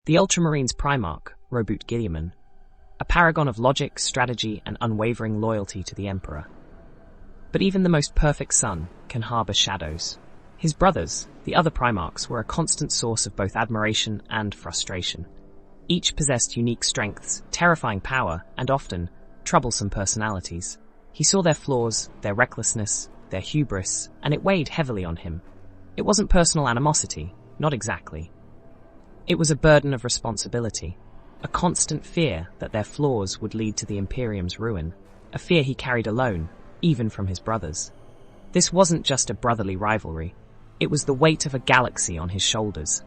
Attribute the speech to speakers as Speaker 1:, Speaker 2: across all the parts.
Speaker 1: The Ultramarines Primarch, Roboute Guilliman, a paragon of logic, strategy, and unwavering loyalty to the Emperor. But even the most perfect son can harbour shadows. His brothers, the other Primarchs, were a constant source of both admiration and frustration. Each possessed unique strengths, terrifying power, and often troublesome personalities. He saw their flaws, their recklessness, their hubris, and it weighed heavily on him. It wasn't personal animosity, not exactly. It was a burden of responsibility, a constant fear that their flaws would lead to the Imperium's ruin, a fear he carried alone, even from his brothers. This wasn't just a brotherly rivalry, it was the weight of a galaxy on his shoulders,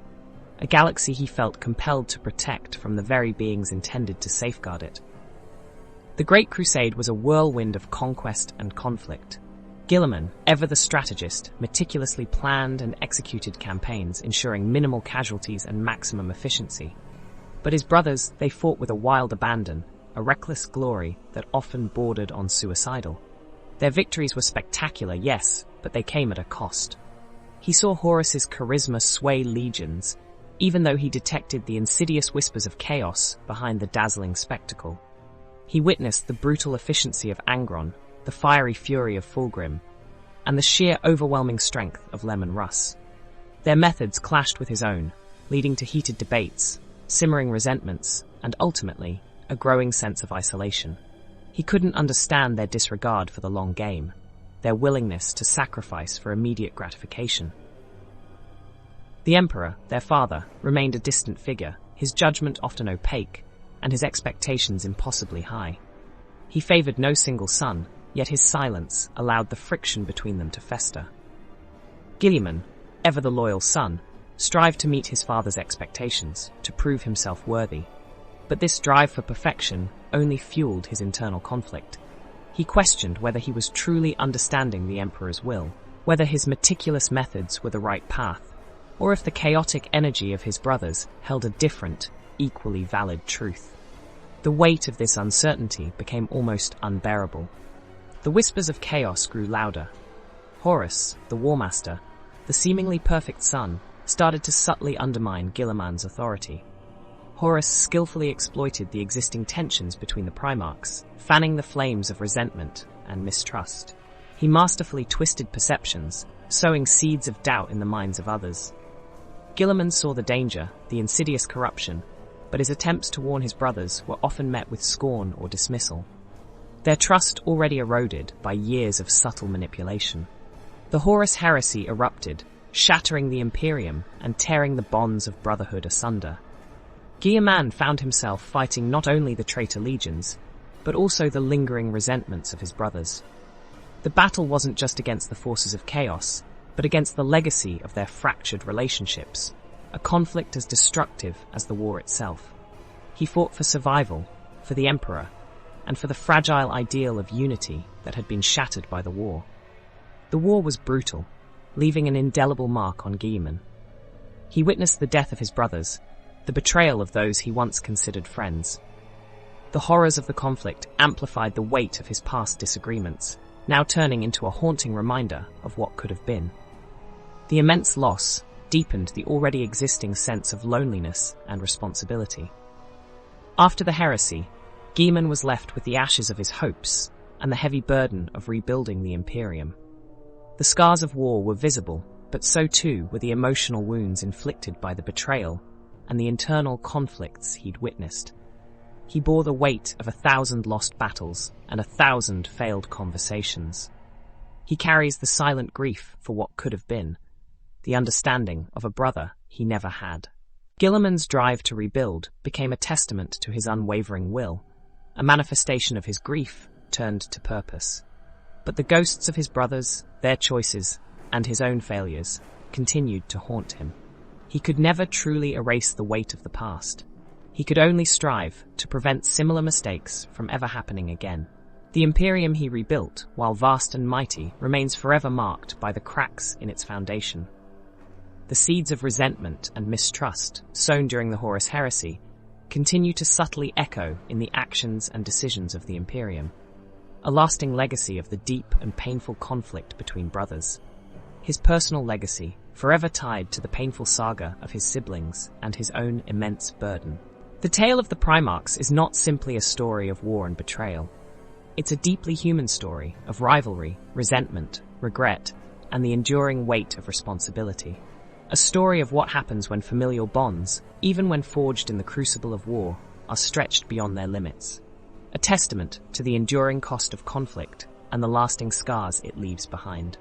Speaker 1: a galaxy he felt compelled to protect from the very beings intended to safeguard it. The Great Crusade was a whirlwind of conquest and conflict. Guilliman, ever the strategist, meticulously planned and executed campaigns ensuring minimal casualties and maximum efficiency. But his brothers, they fought with a wild abandon, a reckless glory that often bordered on suicidal. Their victories were spectacular, yes, but they came at a cost. He saw Horus's charisma sway legions, even though he detected the insidious whispers of chaos behind the dazzling spectacle. He witnessed the brutal efficiency of Angron, the fiery fury of Fulgrim, and the sheer overwhelming strength of Lemon Russ. Their methods clashed with his own, leading to heated debates, simmering resentments, and ultimately, a growing sense of isolation. He couldn't understand their disregard for the long game, their willingness to sacrifice for immediate gratification. The Emperor, their father, remained a distant figure, his judgment often opaque, and his expectations impossibly high. He favoured no single son, yet his silence allowed the friction between them to fester. Guilliman, ever the loyal son, strived to meet his father's expectations, to prove himself worthy. But this drive for perfection only fueled his internal conflict. He questioned whether he was truly understanding the Emperor's will, whether his meticulous methods were the right path, or if the chaotic energy of his brothers held a different, equally valid truth. The weight of this uncertainty became almost unbearable. The whispers of chaos grew louder. Horus, the War Master, the seemingly perfect son, started to subtly undermine Guilliman's authority. Horus skillfully exploited the existing tensions between the Primarchs, fanning the flames of resentment and mistrust. He masterfully twisted perceptions, sowing seeds of doubt in the minds of others. Guilliman saw the danger, the insidious corruption, but his attempts to warn his brothers were often met with scorn or dismissal. Their trust already eroded by years of subtle manipulation. The Horus heresy erupted, shattering the Imperium and tearing the bonds of brotherhood asunder. Guilliman found himself fighting not only the traitor legions, but also the lingering resentments of his brothers. The battle wasn't just against the forces of chaos, but against the legacy of their fractured relationships, a conflict as destructive as the war itself. He fought for survival, for the Emperor, and for the fragile ideal of unity that had been shattered by the war. The war was brutal, leaving an indelible mark on Guilliman. He witnessed the death of his brothers, the betrayal of those he once considered friends. The horrors of the conflict amplified the weight of his past disagreements, now turning into a haunting reminder of what could have been. The immense loss deepened the already existing sense of loneliness and responsibility. After the heresy, Guilliman was left with the ashes of his hopes and the heavy burden of rebuilding the Imperium. The scars of war were visible, but so too were the emotional wounds inflicted by the betrayal and the internal conflicts he'd witnessed. He bore the weight of 1,000 lost battles and 1,000 failed conversations. He carries the silent grief for what could have been, the understanding of a brother he never had. Guilliman's drive to rebuild became a testament to his unwavering will, a manifestation of his grief turned to purpose. But the ghosts of his brothers, their choices, and his own failures continued to haunt him. He could never truly erase the weight of the past. He could only strive to prevent similar mistakes from ever happening again. The Imperium he rebuilt, while vast and mighty, remains forever marked by the cracks in its foundation. The seeds of resentment and mistrust, sown during the Horus heresy, continue to subtly echo in the actions and decisions of the Imperium, a lasting legacy of the deep and painful conflict between brothers. His personal legacy, forever tied to the painful saga of his siblings and his own immense burden. The tale of the Primarchs is not simply a story of war and betrayal. It's a deeply human story of rivalry, resentment, regret, and the enduring weight of responsibility. A story of what happens when familial bonds, even when forged in the crucible of war, are stretched beyond their limits. A testament to the enduring cost of conflict and the lasting scars it leaves behind.